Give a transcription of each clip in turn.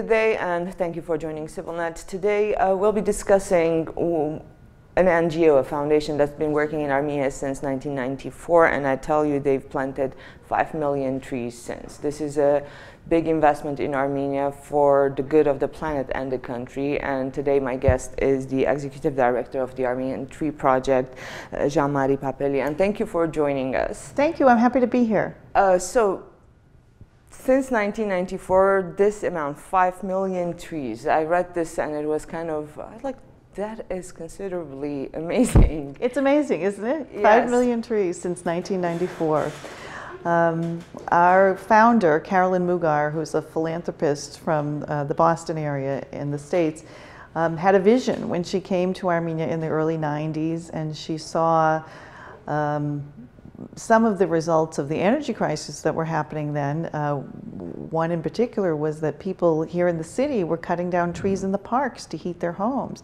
good day, and thank you for joining CivilNet. Today, we'll be discussing an NGO, a foundation that's been working in Armenia since 1994, and I tell you they've planted 5 million trees since. This is a big investment in Armenia for the good of the planet and the country, and today my guest is the Executive Director of the Armenian Tree Project, Jeanmarie Papelian. Thank you for joining us. Thank you, I'm happy to be here. Since 1994, this amount, 5 million trees. I read this and it was kind of, like, that is considerably amazing. It's amazing, isn't it? Yes. 5 million trees since 1994. Our founder, Carolyn Mugar, who's a philanthropist from the Boston area in the States, had a vision when she came to Armenia in the early 90s, and she saw some of the results of the energy crisis that were happening then. One in particular was that people here in the city were cutting down trees in the parks to heat their homes.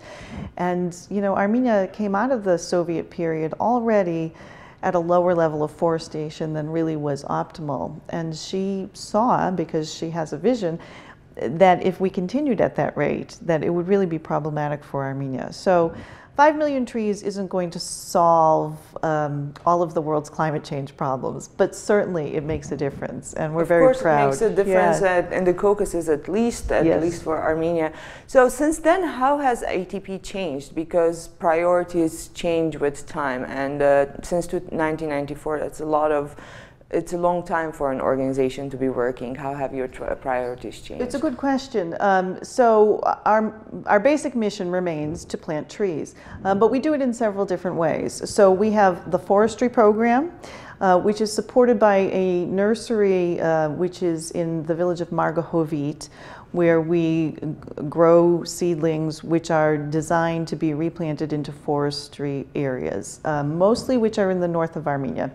And, you know, Armenia came out of the Soviet period already at a lower level of forestation than really was optimal. And she saw, because she has a vision, that if we continued at that rate, that it would really be problematic for Armenia. So 5 million trees isn't going to solve all of the world's climate change problems, but certainly it makes a difference, and we're very proud. Of course, it makes a difference in the Caucasus, at least for Armenia. So since then, how has ATP changed? Because priorities change with time, and since 1994, it's a long time for an organization to be working. How have your priorities changed? It's a good question. So our basic mission remains to plant trees, but we do it in several different ways. So we have the forestry program, which is supported by a nursery which is in the village of Margahovit, where we grow seedlings which are designed to be replanted into forestry areas, mostly which are in the north of Armenia.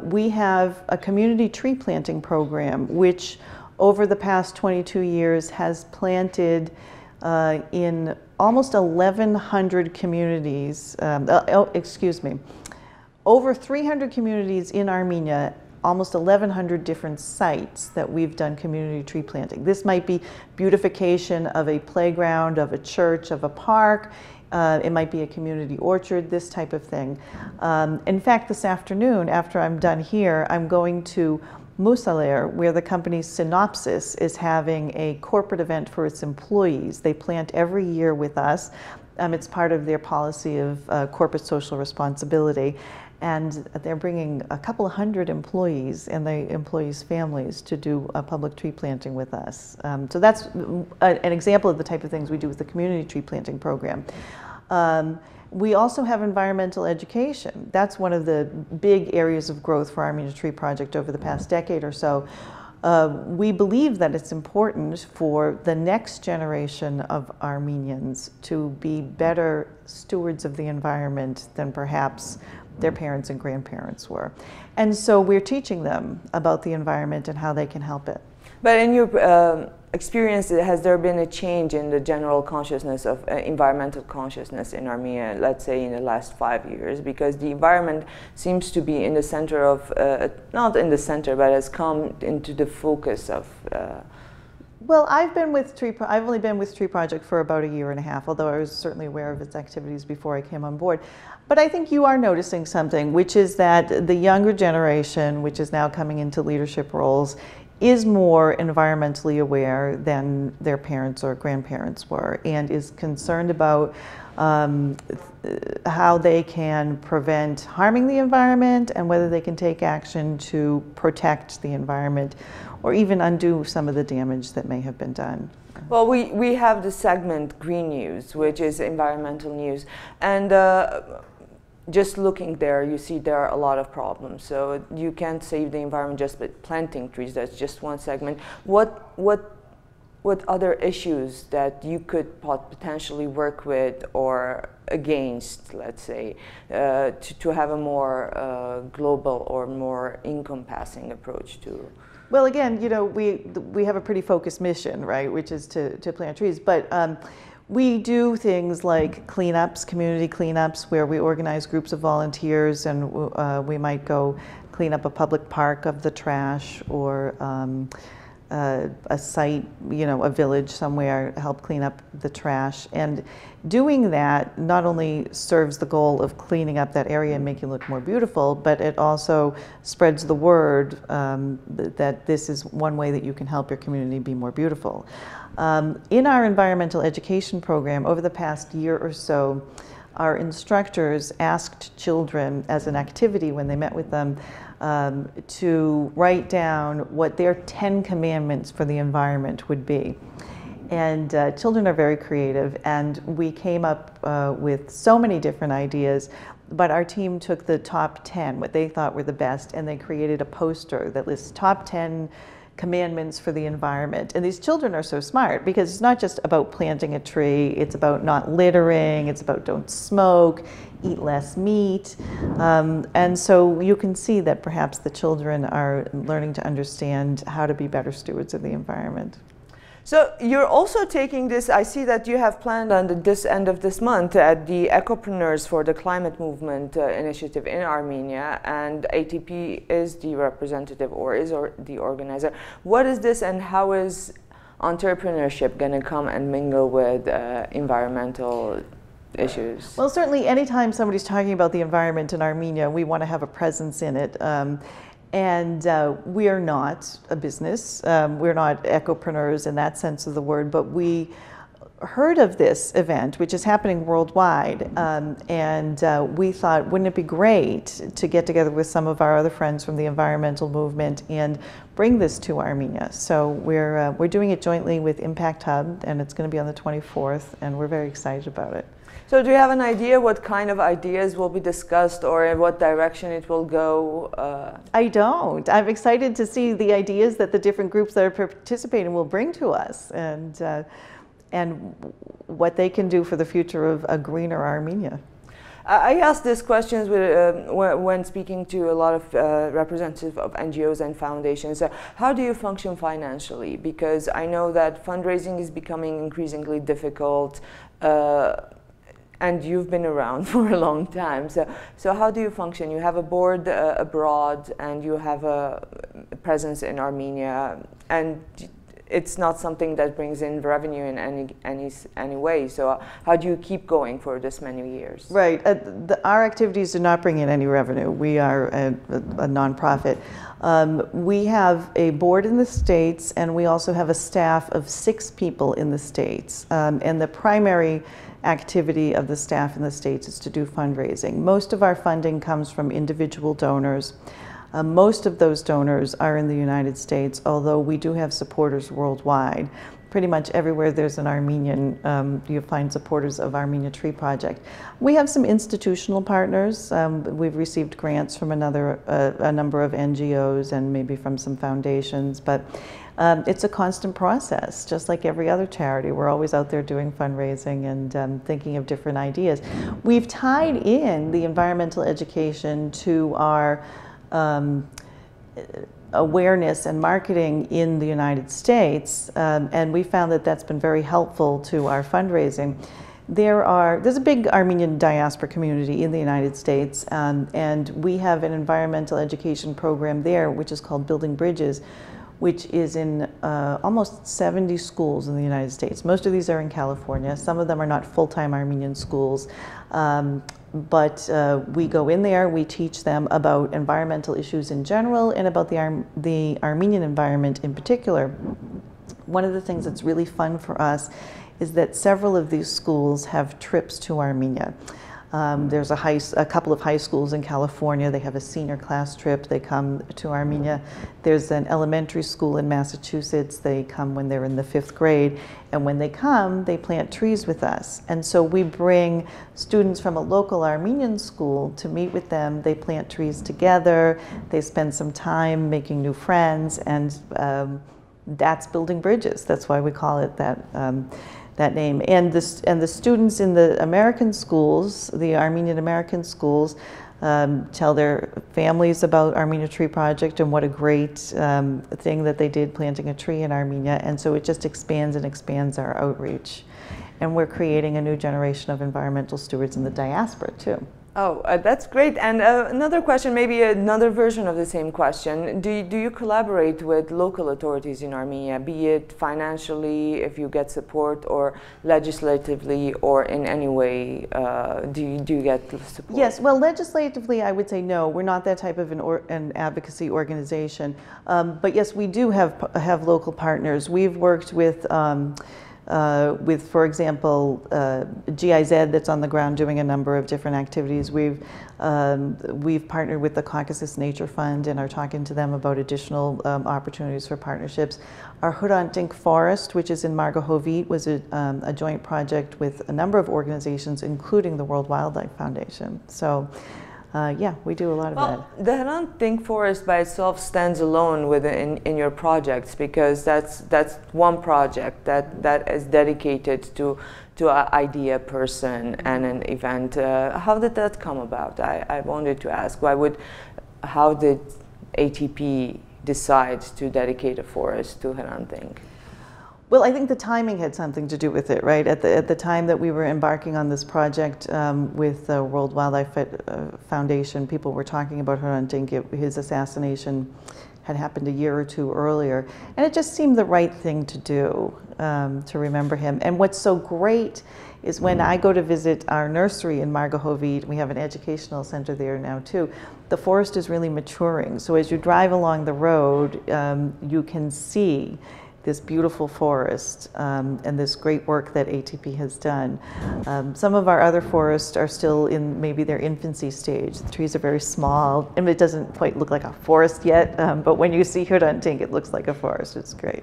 We have a community tree planting program, which over the past 22 years has planted in almost 1,100 communities, over 300 communities in Armenia, almost 1,100 different sites that we've done community tree planting. This might be beautification of a playground, of a church, of a park. It might be a community orchard, this type of thing. In fact, this afternoon, after I'm done here, I'm going to Musaler, where the company Synopsis is having a corporate event for its employees. They plant every year with us. It's part of their policy of corporate social responsibility. And they're bringing a couple of hundred employees and the employees' families to do a public tree planting with us. So that's an example of the type of things we do with the community tree planting program. We also have environmental education. That's one of the big areas of growth for Armenian Tree Project over the past decade or so. We believe that it's important for the next generation of Armenians to be better stewards of the environment than perhaps their parents and grandparents were. And so we're teaching them about the environment and how they can help it. But in your experience, has there been a change in the general consciousness of environmental consciousness in Armenia, let's say in the last 5 years? Because the environment seems to be in the center of, not in the center, but has come into the focus of Well, I've only been with Tree Project for about 1.5 years, although I was certainly aware of its activities before I came on board. But I think you are noticing something, which is that the younger generation, which is now coming into leadership roles, is more environmentally aware than their parents or grandparents were, and is concerned about how they can prevent harming the environment and whether they can take action to protect the environment or even undo some of the damage that may have been done. Well, we have the segment Green News, which is environmental news, and just looking there, you see there are a lot of problems. So you can't save the environment just by planting trees. That's just one segment. What other issues that you could potentially work with or against, let's say, to have a more global or more encompassing approach to? Well, again, you know, we have a pretty focused mission, right, which is to plant trees, but we do things like cleanups, community cleanups, where we organize groups of volunteers and we might go clean up a public park of the trash, or a site, a village somewhere, help clean up the trash. And doing that not only serves the goal of cleaning up that area and making it look more beautiful, but it also spreads the word that this is one way that you can help your community be more beautiful. In our environmental education program, over the past year or so, our instructors asked children as an activity when they met with them to write down what their 10 commandments for the environment would be. And children are very creative, and we came up with so many different ideas, but our team took the top 10, what they thought were the best, and they created a poster that lists top 10 commandments for the environment. And these children are so smart because it's not just about planting a tree, it's about not littering, it's about don't smoke, eat less meat. And so you can see that perhaps the children are learning to understand how to be better stewards of the environment. So you're also taking this, I see that you have planned on this end of this month at the Ecopreneurs for the Climate Movement initiative in Armenia, and ATP is the representative or the organizer. What is this, and how is entrepreneurship going to come and mingle with environmental issues? Well, certainly anytime somebody's talking about the environment in Armenia, we want to have a presence in it. And we are not a business, we're not ecopreneurs in that sense of the word, but we heard of this event, which is happening worldwide, and we thought, wouldn't it be great to get together with some of our other friends from the environmental movement and bring this to Armenia? So we're doing it jointly with Impact Hub, and it's going to be on the 24th, and we're very excited about it. So do you have an idea what kind of ideas will be discussed or in what direction it will go? I don't. I'm excited to see the ideas that the different groups that are participating will bring to us, and what they can do for the future of a greener Armenia. I asked these questions when speaking to a lot of representatives of NGOs and foundations. How do you function financially? Because I know that fundraising is becoming increasingly difficult. And you've been around for a long time. So how do you function? You have a board abroad, and you have a presence in Armenia, and it's not something that brings in revenue in any way. So how do you keep going for this many years? Right. Our activities do not bring in any revenue. We are a nonprofit. We have a board in the States, and we also have a staff of 6 people in the States. And the primary activity of the staff in the States is to do fundraising. Most of our funding comes from individual donors. Most of those donors are in the United States, although we do have supporters worldwide. Pretty much everywhere there's an Armenian, you find supporters of Armenian Tree Project. We have some institutional partners. We've received grants from a number of NGOs and maybe from some foundations, but it's a constant process, just like every other charity. We're always out there doing fundraising and thinking of different ideas. We've tied in the environmental education to our awareness and marketing in the United States, and we found that that's been very helpful to our fundraising. There's a big Armenian diaspora community in the United States, and we have an environmental education program there, which is called Building Bridges, which is in almost 70 schools in the United States. Most of these are in California. Some of them are not full-time Armenian schools, but we go in there, we teach them about environmental issues in general and about the Armenian environment in particular. One of the things that's really fun for us is that several of these schools have trips to Armenia. There's a couple of high schools in California. They have a senior class trip. They come to Armenia. There's an elementary school in Massachusetts. They come when they're in the 5th grade. And when they come, they plant trees with us. And so we bring students from a local Armenian school to meet with them. They plant trees together. They spend some time making new friends. And that's building bridges. That's why we call it that name. And the students in the American schools, the Armenian American schools, tell their families about Armenian Tree Project and what a great thing that they did planting a tree in Armenia. And so it just expands and expands our outreach. And we're creating a new generation of environmental stewards in the diaspora too. Oh, that's great. And another question, maybe another version of the same question. Do you collaborate with local authorities in Armenia, be it financially, if you get support, or legislatively, or in any way, do you get support? Yes, well, legislatively, I would say no. We're not that type of an advocacy organization. But yes, we do have local partners. We've worked with, for example, GIZ that's on the ground doing a number of different activities. We've partnered with the Caucasus Nature Fund and are talking to them about additional opportunities for partnerships. Our Hrant Dink Forest, which is in Margahovit, was a joint project with a number of organizations, including the World Wildlife Foundation. So. Yeah, we do a lot of that. The Hrant Dink Forest by itself stands alone in your projects, because that's one project that is dedicated to an idea person and an event. How did that come about? I wanted to ask, how did ATP decide to dedicate a forest to Hrant Dink? Well, I think the timing had something to do with it, right? At the time that we were embarking on this project with the World Wildlife Foundation, people were talking about Hrant Dink. His assassination had happened a year or two earlier, and it just seemed the right thing to do, to remember him. And what's so great is when I go to visit our nursery in Margahovit, we have an educational center there now too, the forest is really maturing. So as you drive along the road, you can see this beautiful forest and this great work that ATP has done. Some of our other forests are still in maybe their infancy stage. The trees are very small, and it doesn't quite look like a forest yet, but when you see Hrant Dink, it looks like a forest. It's great.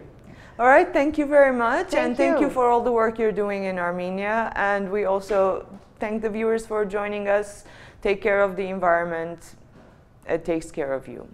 All right, thank you very much. Thank you for all the work you're doing in Armenia. And we also thank the viewers for joining us. Take care of the environment. It takes care of you.